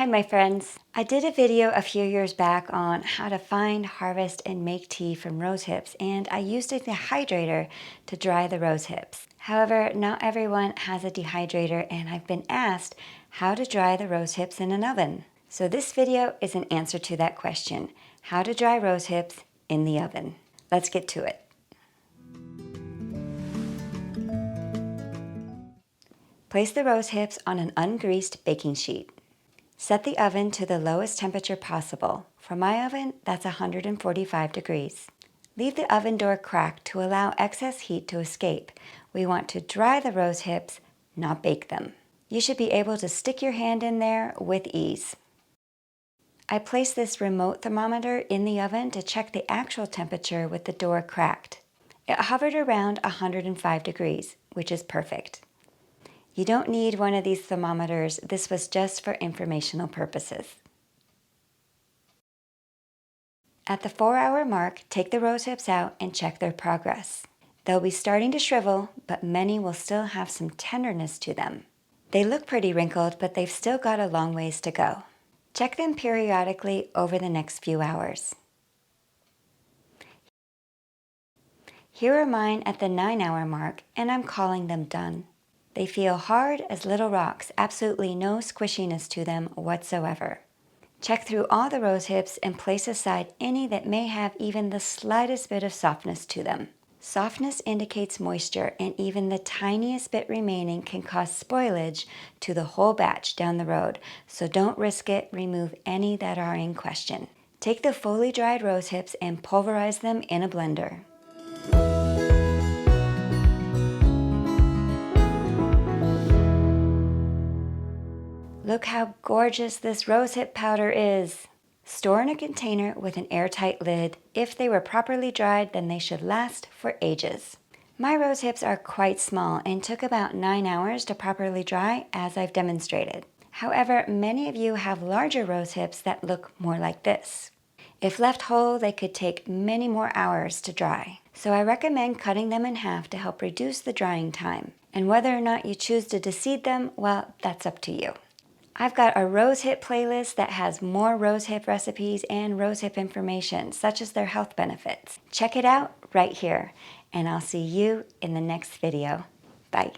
Hi my friends. I did a video a few years back on how to find, harvest, and make tea from rose hips, and I used a dehydrator to dry the rose hips. However, not everyone has a dehydrator, and I've been asked how to dry the rose hips in an oven. So this video is an answer to that question, how to dry rose hips in the oven. Let's get to it. Place the rose hips on an ungreased baking sheet. Set the oven to the lowest temperature possible. For my oven, that's 145 degrees. Leave the oven door cracked to allow excess heat to escape. We want to dry the rose hips, not bake them. You should be able to stick your hand in there with ease. I placed this remote thermometer in the oven to check the actual temperature with the door cracked. It hovered around 105 degrees, which is perfect. You don't need one of these thermometers. This was just for informational purposes. At the 4-hour mark, take the rose hips out and check their progress. They'll be starting to shrivel, but many will still have some tenderness to them. They look pretty wrinkled, but they've still got a long ways to go. Check them periodically over the next few hours. Here are mine at the 9-hour mark, and I'm calling them done. They feel hard as little rocks, absolutely no squishiness to them whatsoever. Check through all the rose hips and place aside any that may have even the slightest bit of softness to them. Softness indicates moisture, and even the tiniest bit remaining can cause spoilage to the whole batch down the road, so don't risk it. Remove any that are in question. Take the fully dried rose hips and pulverize them in a blender. Look how gorgeous this rosehip powder is. Store in a container with an airtight lid. If they were properly dried, then they should last for ages. My rose hips are quite small and took about 9 hours to properly dry, as I've demonstrated. However, many of you have larger rose hips that look more like this. If left whole, they could take many more hours to dry. So I recommend cutting them in half to help reduce the drying time. And whether or not you choose to deseed them, well, that's up to you. I've got a rosehip playlist that has more rosehip recipes and rosehip information, such as their health benefits. Check it out right here, and I'll see you in the next video. Bye.